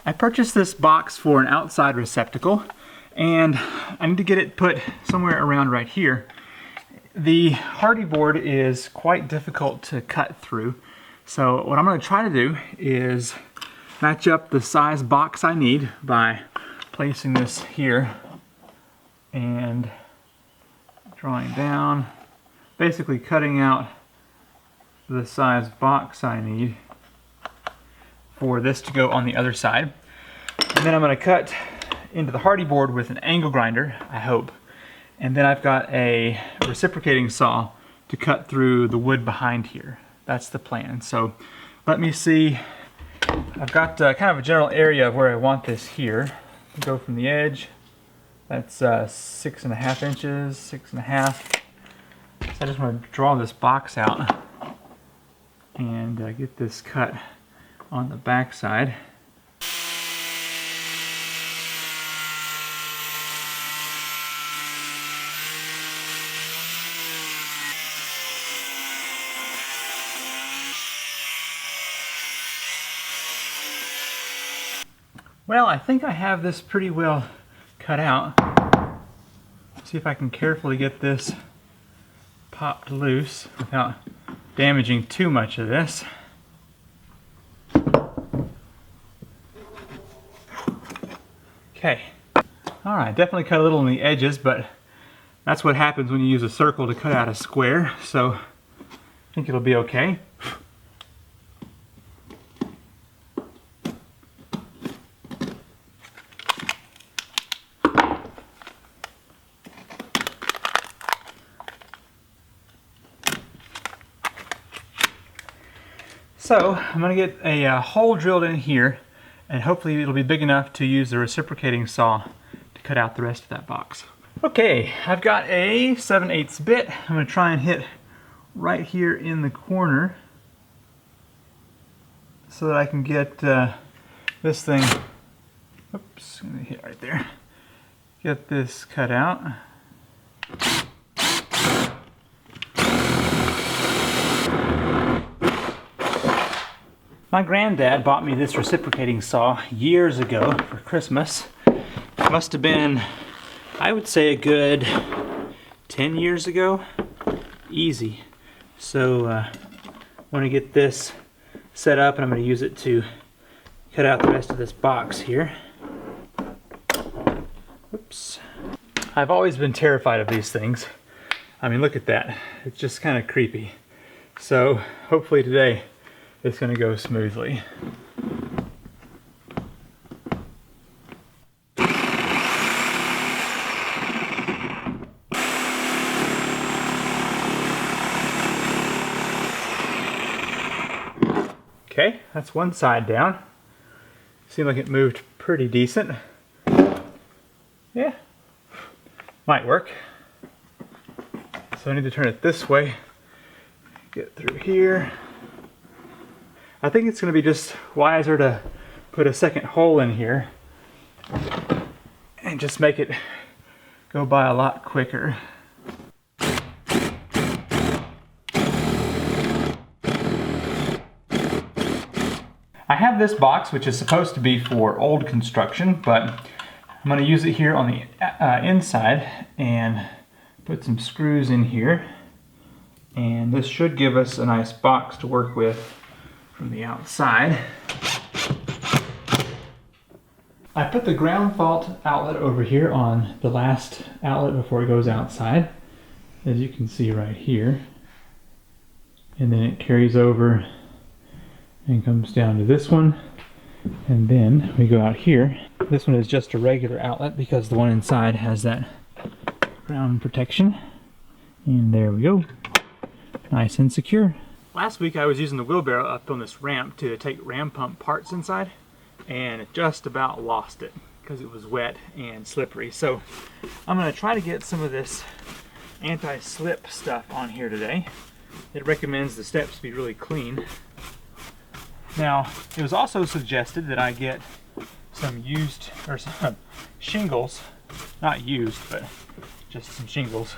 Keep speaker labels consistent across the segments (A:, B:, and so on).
A: I purchased this box for an outside receptacle, and I need to get it put somewhere around right here. The hardy board is quite difficult to cut through, so what I'm going to try to do is match up the size box I need by placing this here and drawing down, basically cutting out the size box I need for this to go on the other side. And then I'm going to cut into the hardy board with an angle grinder, I hope. And then I've got a reciprocating saw to cut through the wood behind here. That's the plan. So let me see. I've got kind of a general area of where I want this here. Go from the edge. That's 6.5 inches, 6.5. So I just want to draw this box out and get this cut on the back side. Well, I think I have this pretty well cut out. Let's see if I can carefully get this popped loose without damaging too much of this. Okay. Alright, definitely cut a little on the edges, but that's what happens when you use a circle to cut out a square, so I think it'll be okay. So I'm going to get a hole drilled in here, and hopefully it'll be big enough to use the reciprocating saw to cut out the rest of that box. Okay, I've got a 7/8 bit. I'm going to try and hit right here in the corner so that I can get this thing, oops, I'm going to hit right there, get this cut out. My granddad bought me this reciprocating saw years ago for Christmas. It must have been, I would say, a good 10 years ago. Easy. So I want to get this set up, and I'm going to use it to cut out the rest of this box here. Oops. I've always been terrified of these things. I mean, look at that. It's just kind of creepy. So hopefully today it's going to go smoothly. Okay, that's one side down. Seemed like it moved pretty decent. Yeah, might work. So I need to turn it this way, get through here. I think it's going to be just wiser to put a second hole in here and just make it go by a lot quicker. I have this box, which is supposed to be for old construction, but I'm going to use it here on the inside and put some screws in here, and this should give us a nice box to work with from the outside. I put the ground fault outlet over here on the last outlet before it goes outside, as you can see right here, and then it carries over and comes down to this one, and then we go out here. This one is just a regular outlet because the one inside has that ground protection, and there we go, nice and secure. Last week I was using the wheelbarrow up on this ramp to take ram pump parts inside, and it just about lost it because it was wet and slippery. So I'm going to try to get some of this anti-slip stuff on here today. It recommends the steps be really clean. Now, it was also suggested that I get some used, or some shingles, not used, but just some shingles,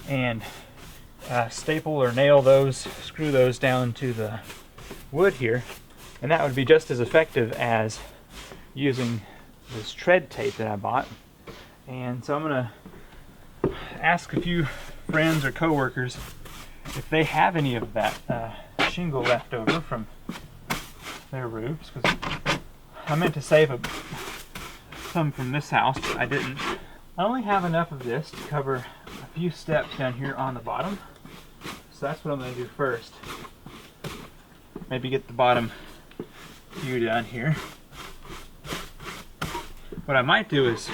A: and staple or nail those, screw those down to the wood here, and that would be just as effective as using this tread tape that I bought. And so I'm gonna ask a few friends or coworkers if they have any of that shingle left over from their roofs, because I meant to save some from this house, but I didn't. I only have enough of this to cover a few steps down here on the bottom, so that's what I'm going to do first. Maybe get the bottom few down here. What I might do is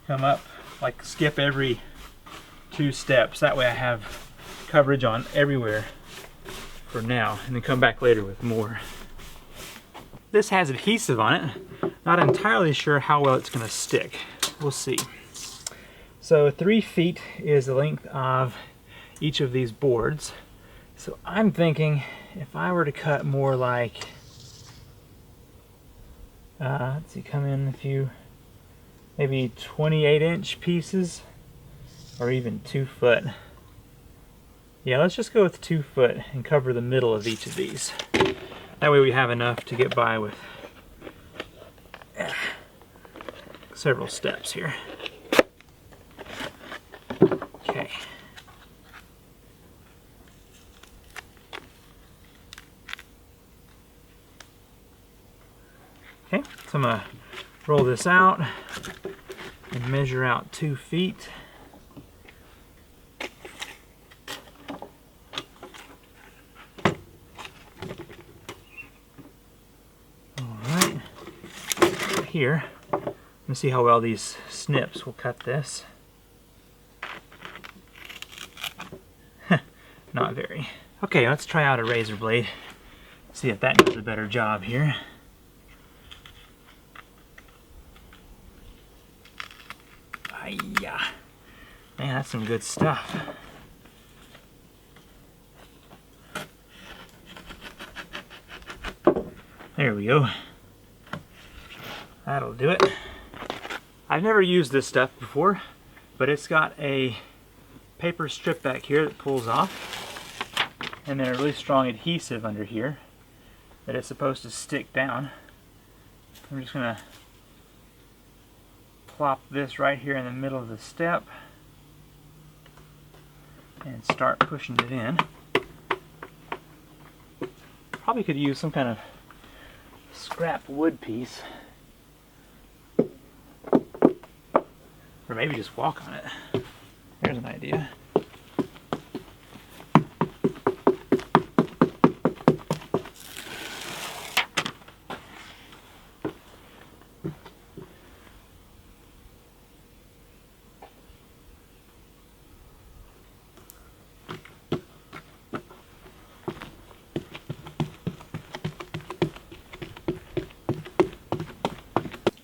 A: come up, like skip every 2 steps. That way I have coverage on everywhere for now, and then come back later with more. This has adhesive on it. Not entirely sure how well it's going to stick. We'll see. So 3 feet is the length of each of these boards. So I'm thinking if I were to cut more like, let's see, come in a few, maybe 28-inch pieces, or even 2 foot. Yeah, let's just go with 2 foot and cover the middle of each of these. That way we have enough to get by with several steps here. Okay. Okay, so I'm going to roll this out and measure out 2 feet. Alright, here, let's see how well these snips will cut this. Not very. Okay, let's try out a razor blade. See if that does a better job here. Yeah, man, that's some good stuff. There we go. That'll do it. I've never used this stuff before, but it's got a paper strip back here that pulls off, and then a really strong adhesive under here that is supposed to stick down. I'm just gonna plop this right here in the middle of the step and start pushing it in. Probably could use some kind of scrap wood piece, or maybe just walk on it. Here's an idea.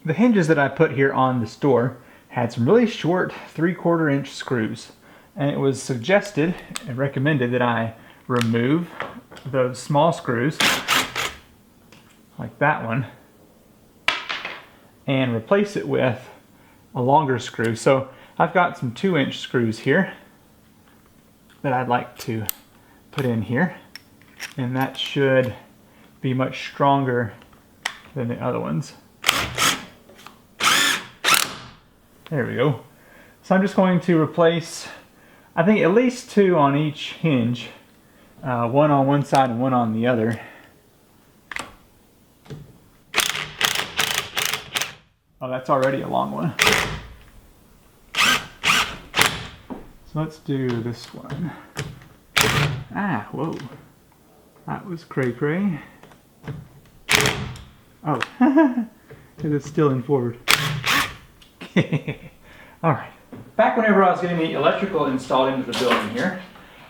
A: The hinges that I put here on this door had some really short 3/4 inch screws, and it was suggested and recommended that I remove those small screws, like that one, and replace it with a longer screw. So I've got some 2-inch screws here that I'd like to put in here, and that should be much stronger than the other ones. There we go. So I'm just going to replace, I think, at least 2 on each hinge. One on one side and one on the other. Oh, that's already a long one. So let's do this one. Ah, whoa. That was cray-cray. Oh, because it's still in forward. Alright, back whenever I was getting the electrical installed into the building here,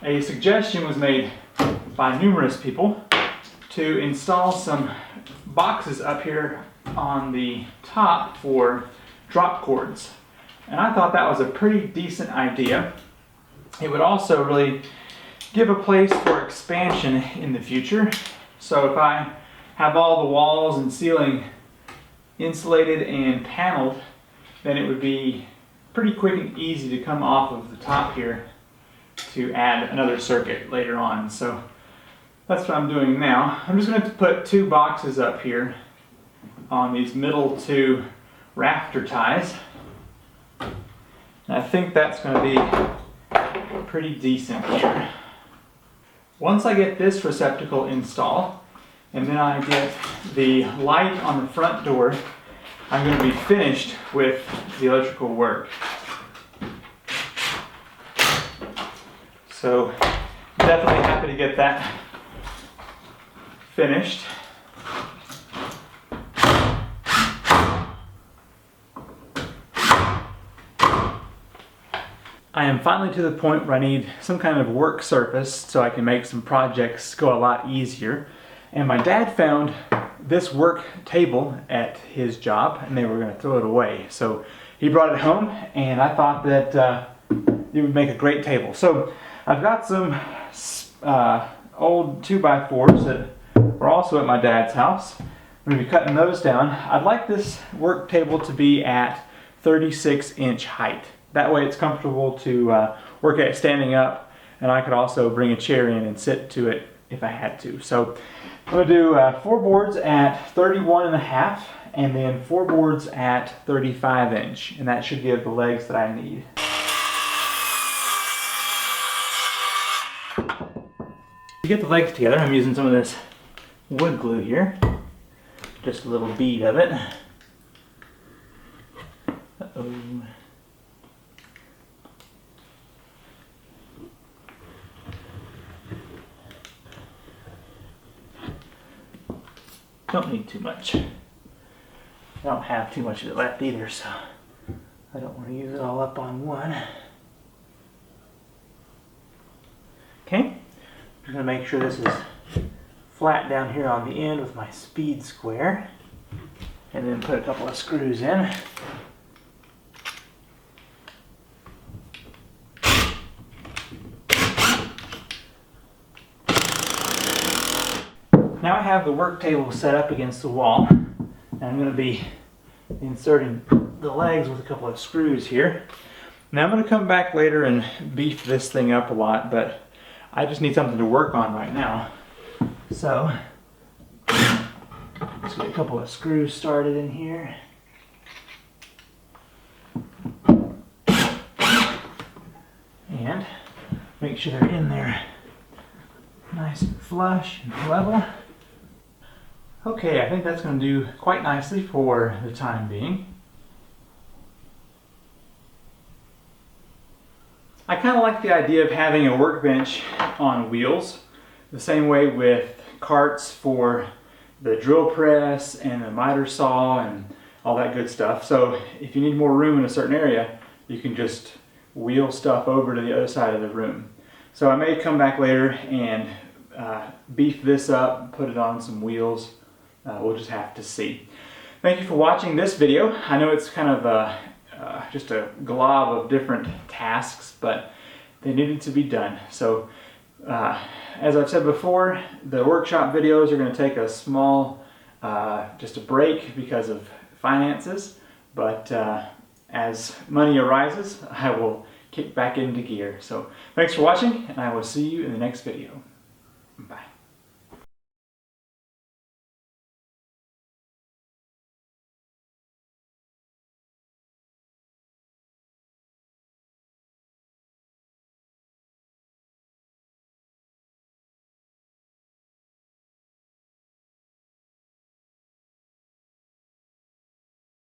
A: a suggestion was made by numerous people to install some boxes up here on the top for drop cords. And I thought that was a pretty decent idea. It would also really give a place for expansion in the future. So if I have all the walls and ceiling insulated and paneled, then it would be pretty quick and easy to come off of the top here to add another circuit later on. So that's what I'm doing now. I'm just going to put 2 boxes up here on these middle two rafter ties. And I think that's going to be pretty decent here. Once I get this receptacle installed, and then I get the light on the front door, I'm going to be finished with the electrical work. So definitely happy to get that finished. I am finally to the point where I need some kind of work surface so I can make some projects go a lot easier. And my dad found this work table at his job and they were going to throw it away. So he brought it home and I thought that it would make a great table. So I've got some old 2x4s that were also at my dad's house. I'm going to be cutting those down. I'd like this work table to be at 36-inch height. That way it's comfortable to work at standing up, and I could also bring a chair in and sit to it if I had to. So I'm going to do 4 boards at 31.5 and then 4 boards at 35-inch, and that should give the legs that I need. To get the legs together, I'm using some of this wood glue here. Just a little bead of it. Uh-oh. Don't need too much. I don't have too much of it left either, so I don't want to use it all up on one. Okay, I'm just going to make sure this is flat down here on the end with my speed square, and then put a couple of screws in. Now I have the work table set up against the wall, and I'm going to be inserting the legs with a couple of screws here. Now I'm going to come back later and beef this thing up a lot, but I just need something to work on right now. So let's get a couple of screws started in here. And make sure they're in there nice and flush and level. Okay, I think that's going to do quite nicely for the time being. I kind of like the idea of having a workbench on wheels, the same way with carts for the drill press and the miter saw and all that good stuff. So if you need more room in a certain area, you can just wheel stuff over to the other side of the room. So I may come back later and beef this up, put it on some wheels. We'll just have to see. Thank you for watching this video. I know it's kind of just a glob of different tasks, but they needed to be done. So as I've said before, the workshop videos are going to take a small, just a break because of finances, but as money arises, I will kick back into gear. So thanks for watching, and I will see you in the next video. Bye.